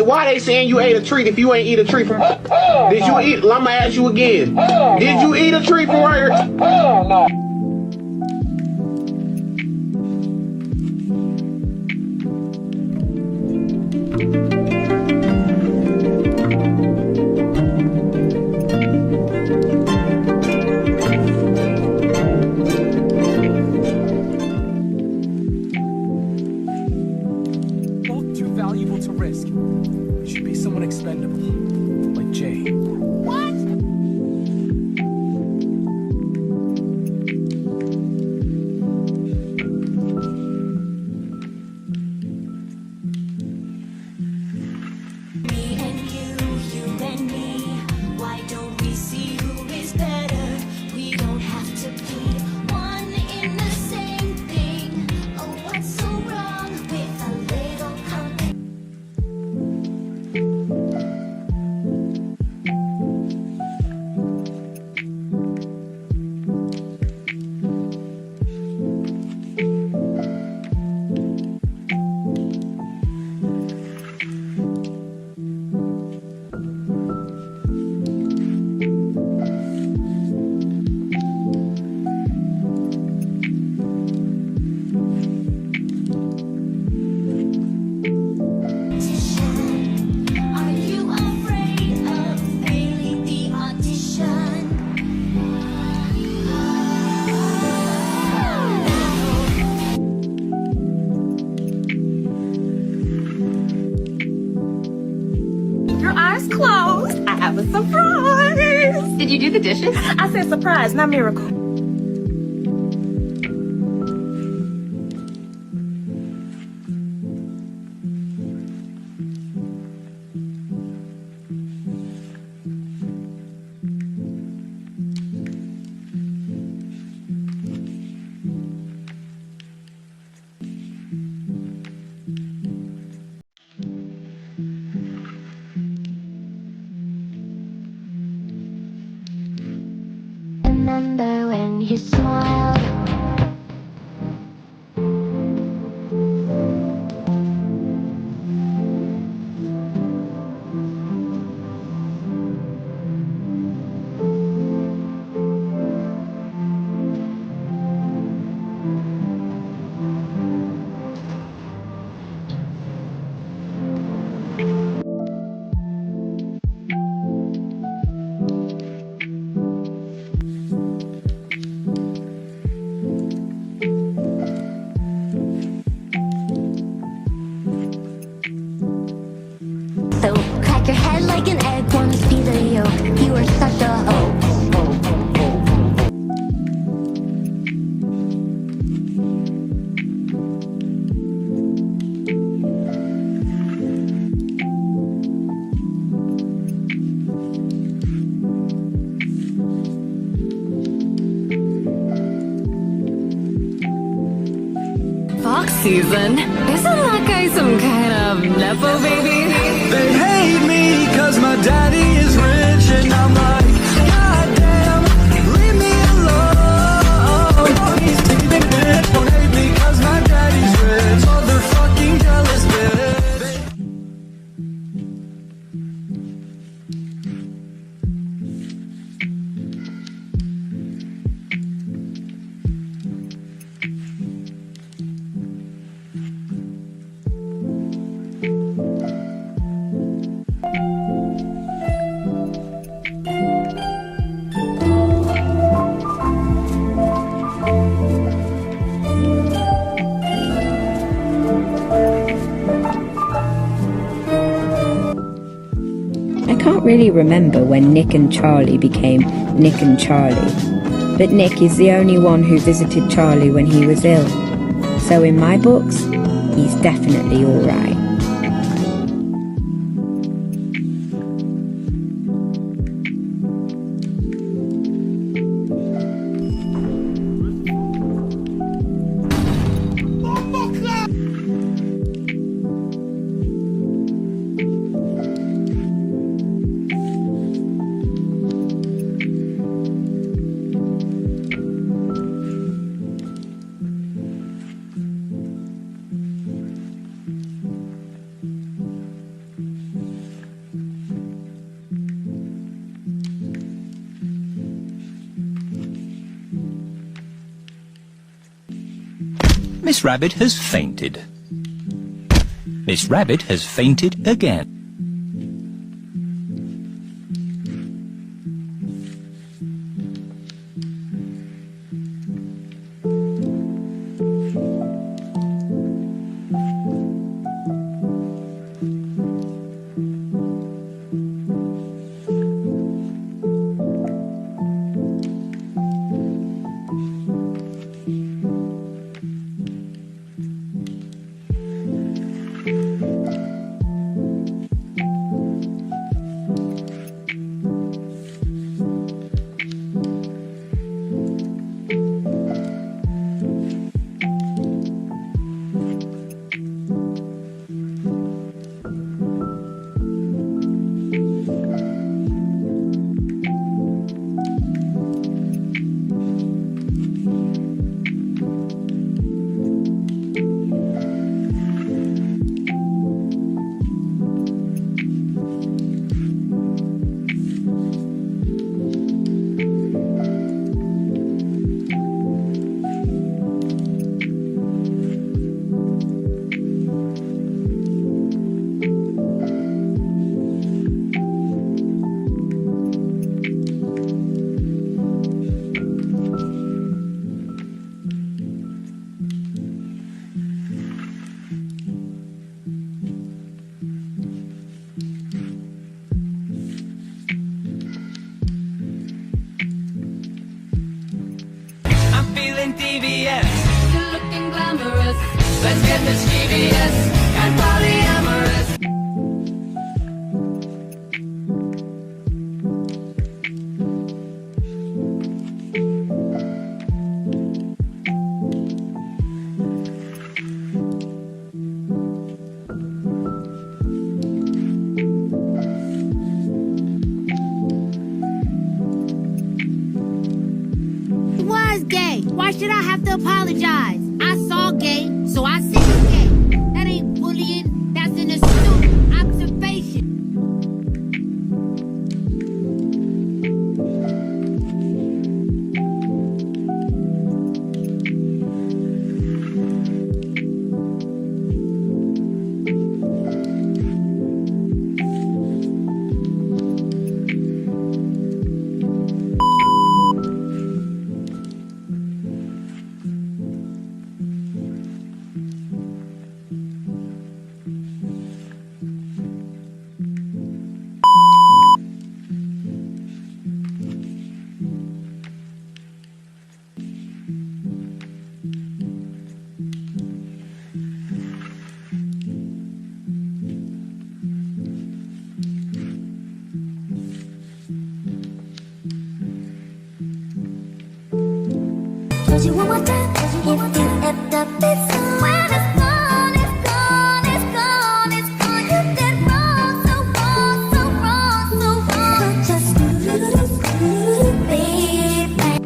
Why they saying you ate a treat if you ain't eat a treat from... Did you eat... I'ma ask you again. Did you eat a treat from right here? Hell no. Both too valuable to risk. It should be someone expendable, like Jay. What? Me and you and me. Why don't we see who is better? We don't have to be one in the same thing. Oh, what's so wrong with a little company? Are you afraid of failing the audition? Your eyes closed. I have a surprise. Did you do the dishes? I said surprise, not miracle. Remember So crack your head like an egg, wanna be the yolk. You are such a hoe. Fox season? Isn't that guy some kind of nepo baby? They hate me cause my daddy is rich and I'm like, God damn, leave me alone. He's teething bitch, don't hate me cause my daddy's rich. Motherfucking jealous bitch. I can't really remember when Nick and Charlie became Nick and Charlie, but Nick is the only one who visited Charlie when he was ill. So in my books, he's definitely alright. Miss Rabbit has fainted. Miss Rabbit has fainted again. TVS. You're looking glamorous. Let's get this TVS and polyamorous. Was gay. Why should I have to apologize? I saw gay, so I said gay. That ain't bullying, that's an astute observation. Cause you one more time. If you effed up, it's on. When it's gone, it's gone, it's gone, it's gone. You did wrong, so wrong, so wrong, so wrong. So just be back.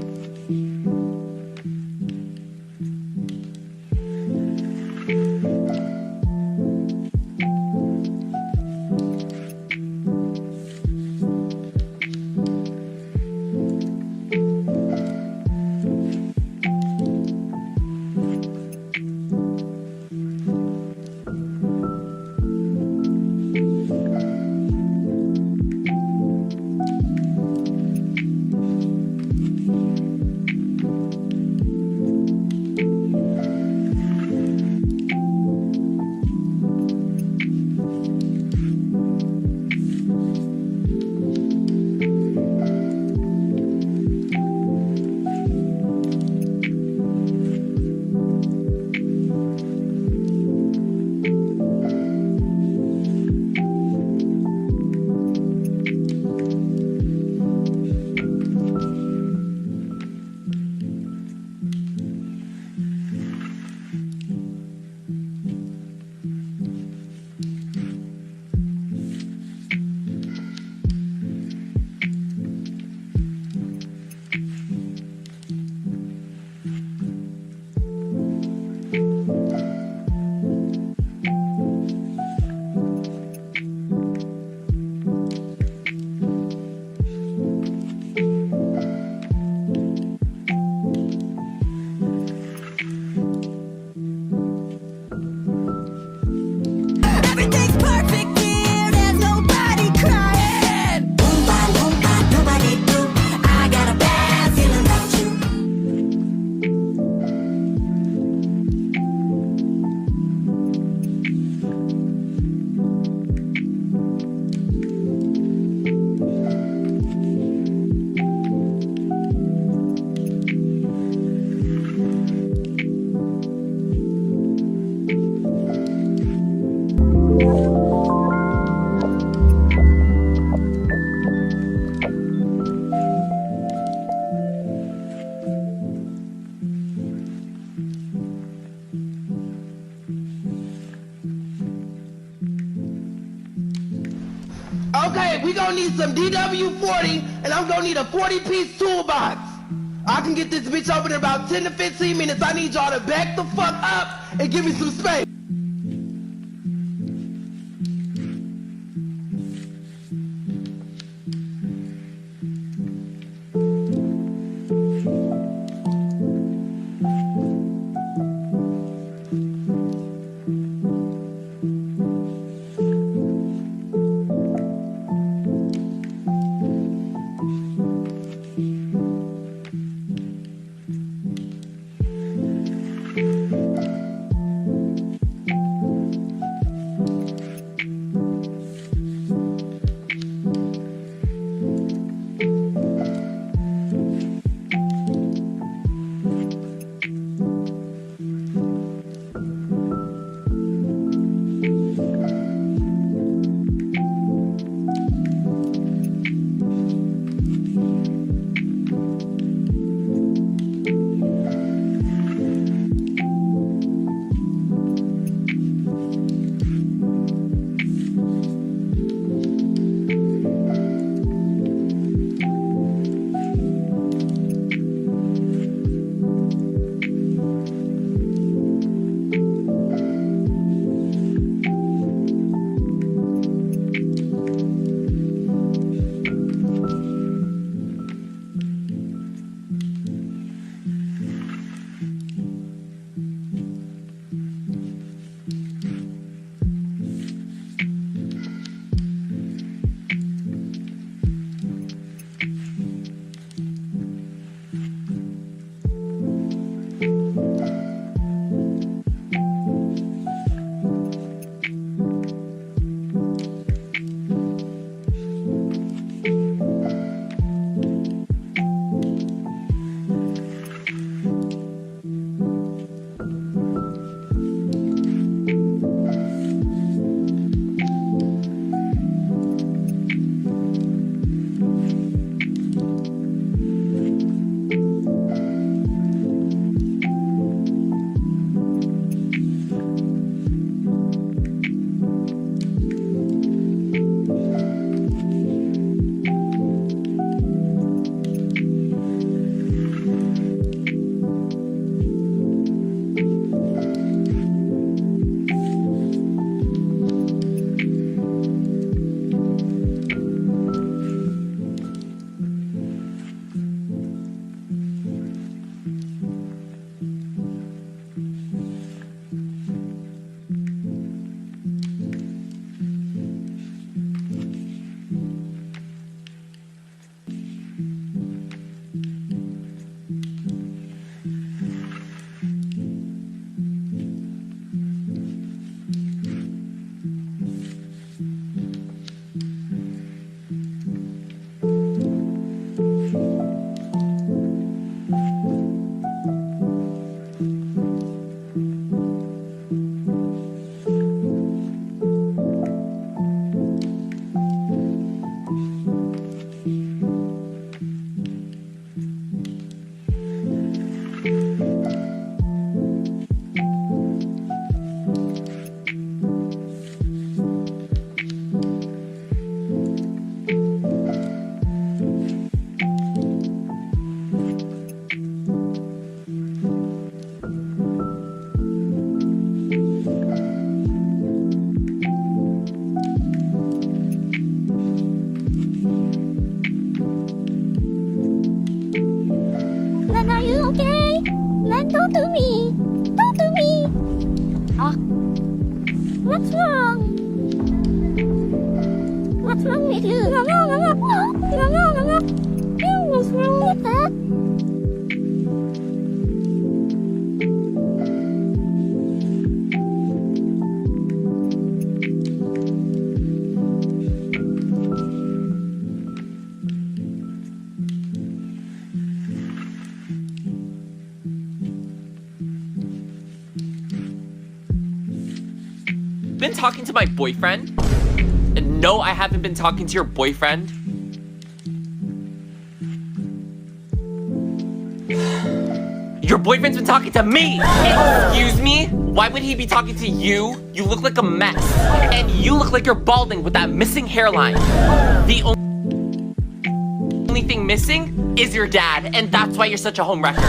Everything's perfect here, there's nobody crying. Boom, bye, nobody do. I got a bad feeling about you. Okay, we gonna need some DW40, and I'm gonna need a 40-piece toolbox. I can get this bitch open in about 10 to 15 minutes. I need y'all to back the fuck up and give me some space. Don't do me. Don't do me. What's wrong? What's wrong with you? What's wrong with that? Been talking to my boyfriend? And no, I haven't been talking to your boyfriend. Your boyfriend's been talking to me! Excuse me? Why would he be talking to you? You look like a mess. And you look like you're balding with that missing hairline. The only thing missing is your dad, and that's why you're such a home wrecker.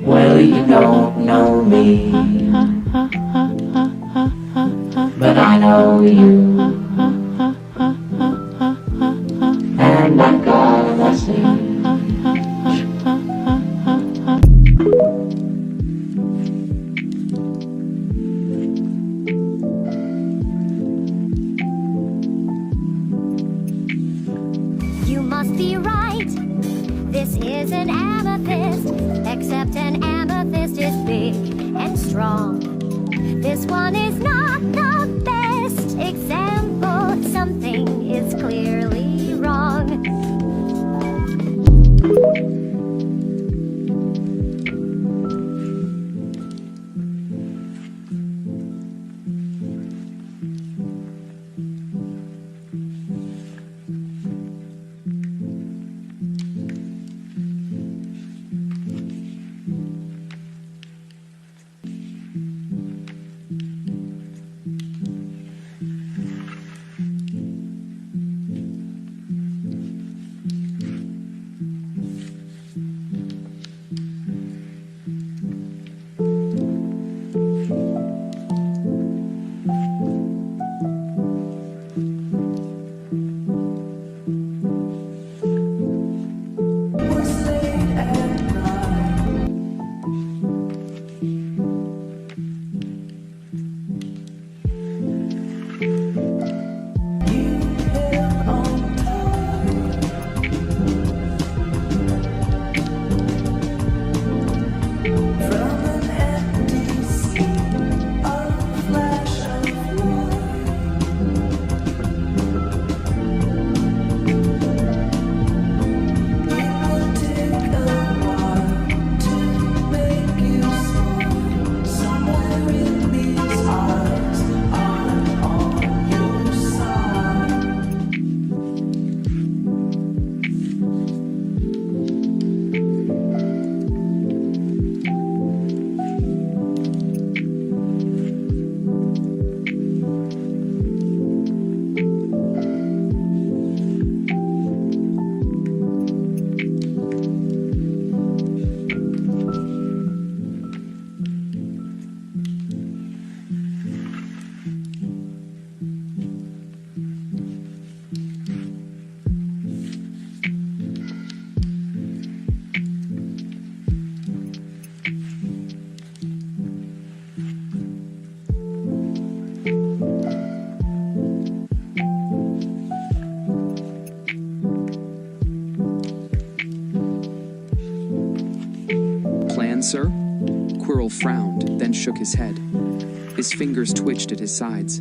Well, you don't know me, but I know you, and I gotta see. You must be right. This is an amethyst, except an amethyst is big and strong. This one is not the best example. Something is clearly wrong. shook his head. His fingers twitched at his sides.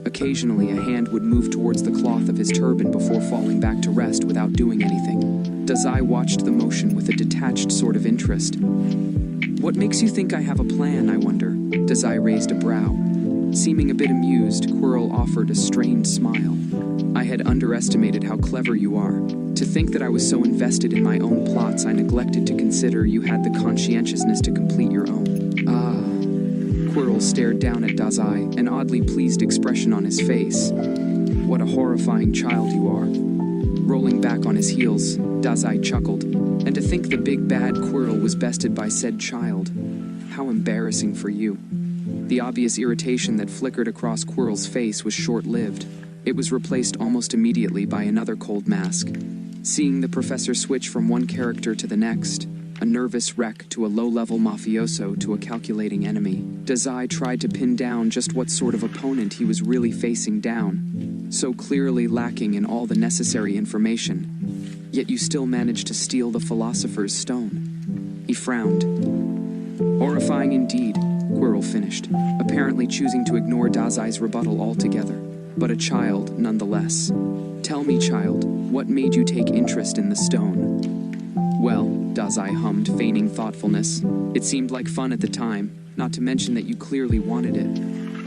Occasionally, a hand would move towards the cloth of his turban before falling back to rest without doing anything. Dazai watched the motion with a detached sort of interest. "What makes you think I have a plan, I wonder?" Dazai raised a brow. Seeming a bit amused, Quirrell offered a strained smile. "I had underestimated how clever you are. To think that I was so invested in my own plots I neglected to consider you had the conscientiousness to complete your own." "Ah." Quirrell stared down at Dazai, an oddly pleased expression on his face. "What a horrifying child you are." Rolling back on his heels, Dazai chuckled. And to think the big bad Quirrell was bested by said child. How embarrassing for you. The obvious irritation that flickered across Quirrell's face was short-lived. It was replaced almost immediately by another cold mask. Seeing the professor switch from one character to the next, a nervous wreck to a low-level mafioso to a calculating enemy, Dazai tried to pin down just what sort of opponent he was really facing down, so clearly lacking in all the necessary information. Yet you still managed to steal the Philosopher's Stone. He frowned. "Horrifying indeed," Quirrell finished, apparently choosing to ignore Dazai's rebuttal altogether. "But a child, nonetheless. Tell me, child, what made you take interest in the stone?" "Well," Dazai hummed, feigning thoughtfulness, "it seemed like fun at the time, not to mention that you clearly wanted it."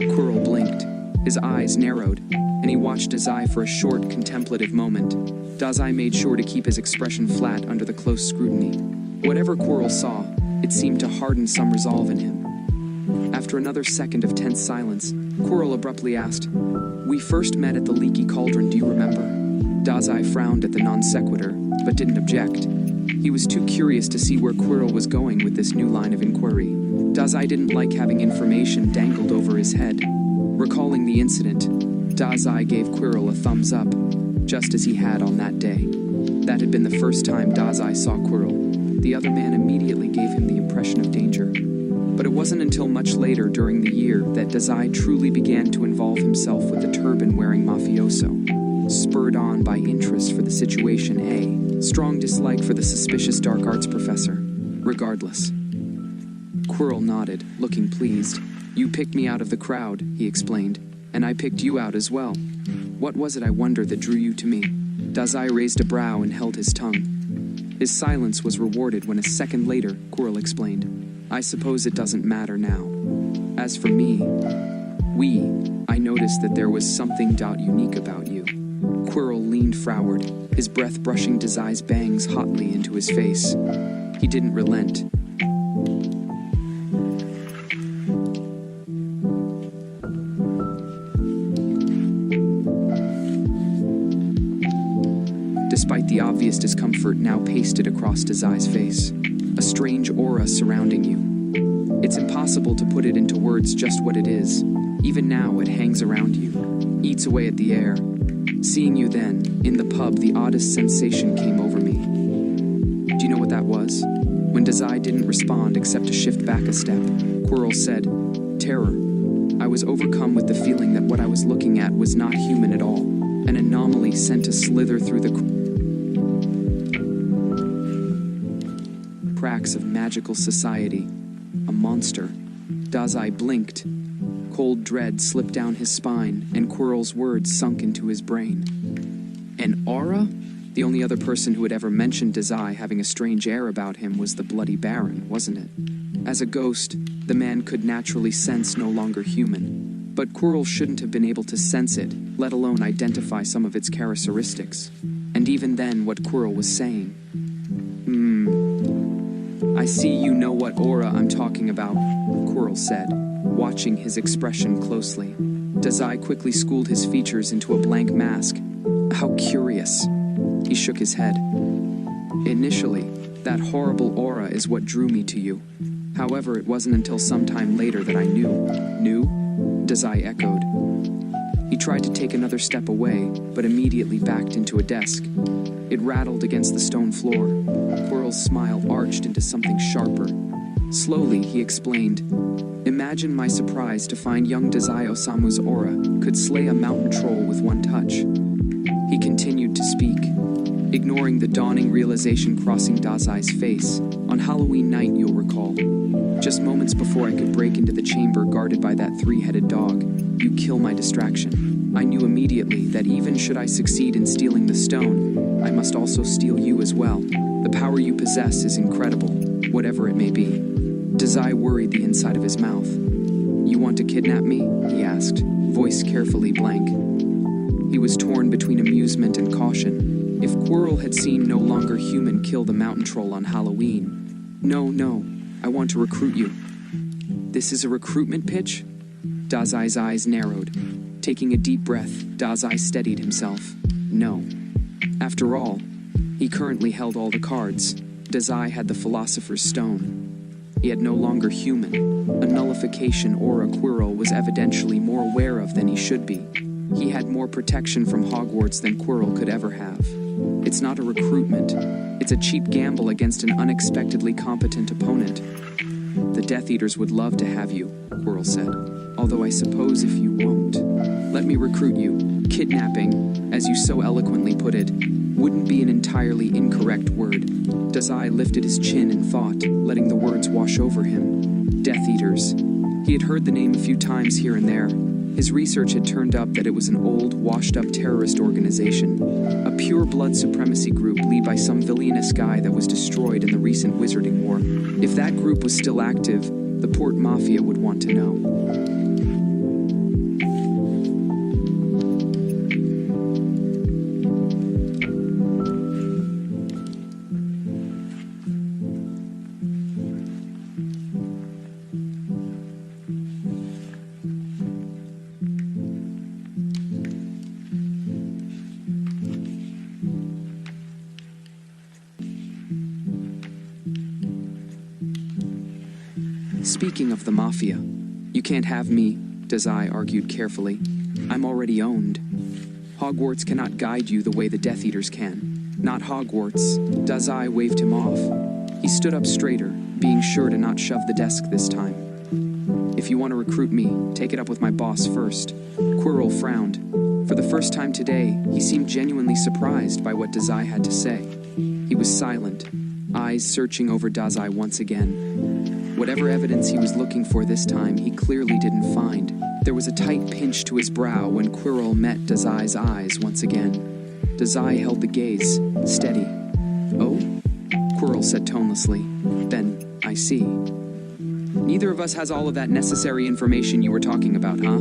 Quirrell blinked. His eyes narrowed, and he watched Dazai for a short, contemplative moment. Dazai made sure to keep his expression flat under the close scrutiny. Whatever Quirrell saw, it seemed to harden some resolve in him. After another second of tense silence, Quirrell abruptly asked, "We first met at the Leaky Cauldron, do you remember?" Dazai frowned at the non sequitur, but didn't object. He was too curious to see where Quirrell was going with this new line of inquiry. Dazai didn't like having information dangled over his head. Recalling the incident, Dazai gave Quirrell a thumbs up, just as he had on that day. That had been the first time Dazai saw Quirrell. The other man immediately gave him the impression of danger. But it wasn't until much later during the year that Dazai truly began to involve himself with the turban-wearing mafioso. Spurred on by interest for the situation A, strong dislike for the suspicious dark arts professor. Regardless. Quirrell nodded, looking pleased. "You picked me out of the crowd," he explained, "and I picked you out as well. What was it, I wonder, that drew you to me?" Dazai raised a brow and held his tongue. His silence was rewarded when a second later, Quirrell explained, "I suppose it doesn't matter now. As for me, I noticed that there was something unique about you." Quirrell leaned forward, his breath brushing Dazai's bangs hotly into his face. He didn't relent. Despite the obvious discomfort now pasted across Dazai's face, a strange aura surrounding you. It's impossible to put it into words just what it is. Even now it hangs around you, eats away at the air. Seeing you then, in the pub, the oddest sensation came over me. Do you know what that was? When Dazai didn't respond except to shift back a step, Quirrell said, "Terror. I was overcome with the feeling that what I was looking at was not human at all. An anomaly sent to slither through the cracks of magical society. A monster." Dazai blinked. Cold dread slipped down his spine, and Quirrell's words sunk into his brain. An aura? The only other person who had ever mentioned Dazai having a strange air about him was the Bloody Baron, wasn't it? As a ghost, the man could naturally sense no longer human. But Quirrell shouldn't have been able to sense it, let alone identify some of its characteristics. And even then, what Quirrell was saying. "I see you know what aura I'm talking about," Quirrell said, watching his expression closely. Dazai quickly schooled his features into a blank mask. "How curious." He shook his head. "Initially, that horrible aura is what drew me to you. However, it wasn't until some time later that I knew." "Knew?" Dazai echoed. He tried to take another step away, but immediately backed into a desk. It rattled against the stone floor. Quirrell's smile arched into something sharper. Slowly, he explained, "Imagine my surprise to find young Dazai Osamu's aura could slay a mountain troll with one touch." He continued to speak, ignoring the dawning realization crossing Dazai's face. "On Halloween night, you'll recall. Just moments before I could break into the chamber guarded by that three-headed dog, you kill my distraction. I knew immediately that even should I succeed in stealing the stone, I must also steal you as well. The power you possess is incredible, whatever it may be. Dazai worried the inside of his mouth. You want to kidnap me? He asked, voice carefully blank. He was torn between amusement and caution. If Quirrell had seen no longer human kill the mountain troll on Halloween. No, I want to recruit you. This is a recruitment pitch? Dazai's eyes narrowed. Taking a deep breath, Dazai steadied himself. No. After all, he currently held all the cards. Dazai had the Philosopher's Stone. He had no longer human. A nullification aura Quirrell was evidentially more aware of than he should be. He had more protection from Hogwarts than Quirrell could ever have. It's not a recruitment. It's a cheap gamble against an unexpectedly competent opponent. The Death Eaters would love to have you, Quirrell said. Although I suppose if you won't. Let me recruit you. Kidnapping, as you so eloquently put it, wouldn't be an entirely incorrect word. Dazai lifted his chin in thought, letting the words wash over him. Death Eaters. He had heard the name a few times here and there. His research had turned up that it was an old, washed-up terrorist organization. A pure-blood supremacy group led by some villainous guy that was destroyed in the recent Wizarding War. If that group was still active, the Port Mafia would want to know. Speaking of the Mafia, you can't have me, Dazai argued carefully. I'm already owned. Hogwarts cannot guide you the way the Death Eaters can. Not Hogwarts. Dazai waved him off. He stood up straighter, being sure to not shove the desk this time. If you want to recruit me, take it up with my boss first. Quirrell frowned. For the first time today, he seemed genuinely surprised by what Dazai had to say. He was silent, eyes searching over Dazai once again. Whatever evidence he was looking for this time, he clearly didn't find. There was a tight pinch to his brow when Quirrell met Dazai's eyes once again. Dazai held the gaze, steady. Oh? Quirrell said tonelessly. Then, I see. Neither of us has all of that necessary information you were talking about, huh?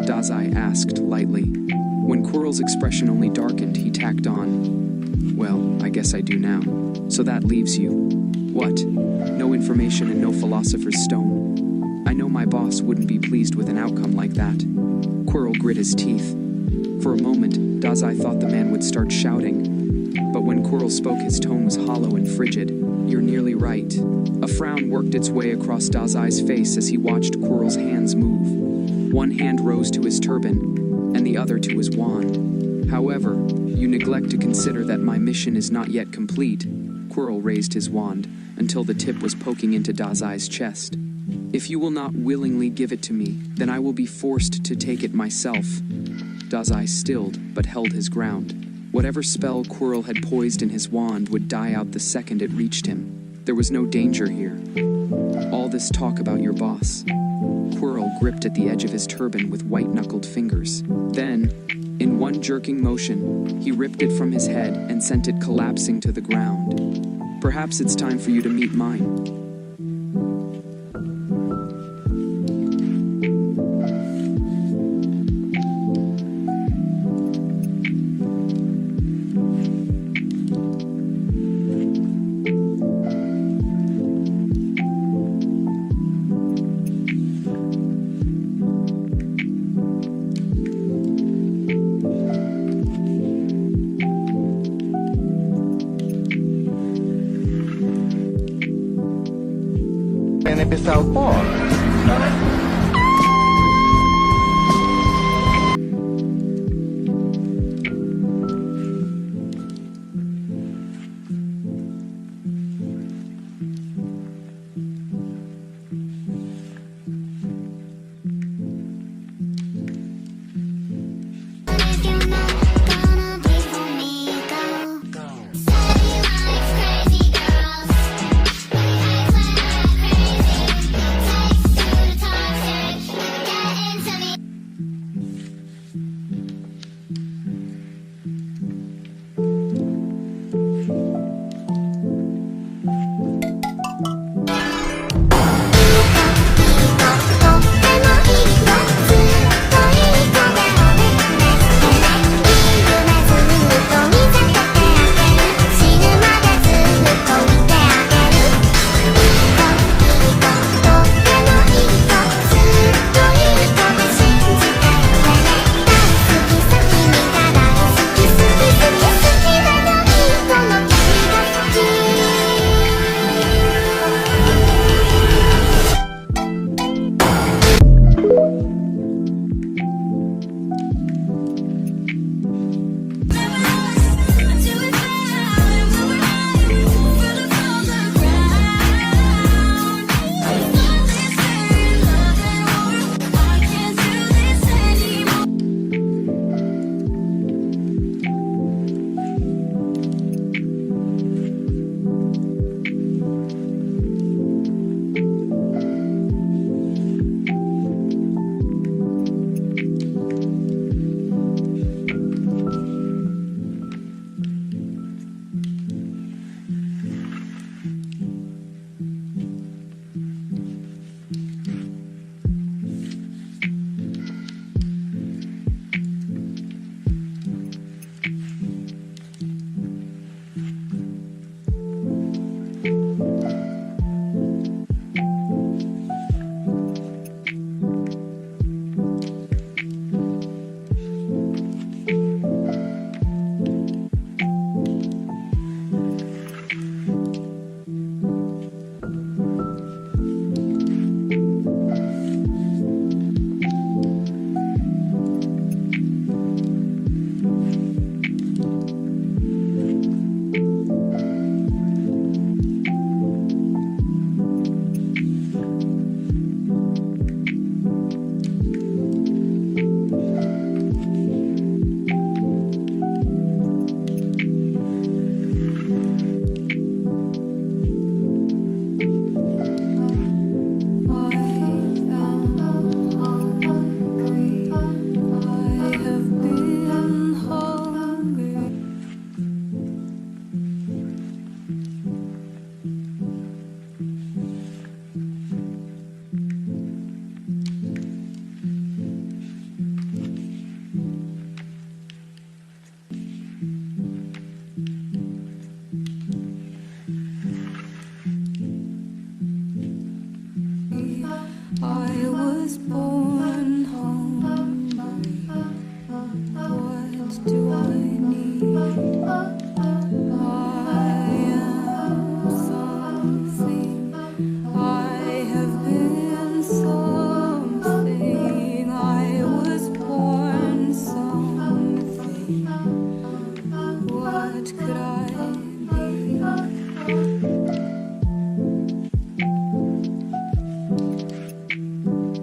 Dazai asked lightly. When Quirrell's expression only darkened, he tacked on. Well, I guess I do now. So that leaves you. What? No information and no Philosopher's Stone. I know my boss wouldn't be pleased with an outcome like that. Quirrell grit his teeth. For a moment, Dazai thought the man would start shouting. But when Quirrell spoke, his tone was hollow and frigid. You're nearly right. A frown worked its way across Dazai's face as he watched Quirrell's hands move. One hand rose to his turban, and the other to his wand. However, you neglect to consider that my mission is not yet complete. Quirrell raised his wand until the tip was poking into Dazai's chest. If you will not willingly give it to me, then I will be forced to take it myself. Dazai stilled, but held his ground. Whatever spell Quirrell had poised in his wand would die out the second it reached him. There was no danger here. All this talk about your boss. Quirrell gripped at the edge of his turban with white-knuckled fingers. Then, in one jerking motion, he ripped it from his head and sent it collapsing to the ground. Perhaps it's time for you to meet mine. episode 4.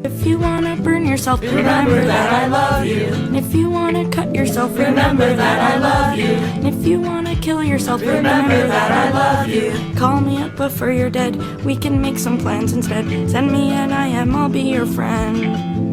If you wanna burn yourself, remember that I love you. And if you wanna cut yourself, remember that I love you. And if you wanna kill yourself, remember that I love you. Call me up before you're dead, we can make some plans instead. Send me an IM, I'll be your friend.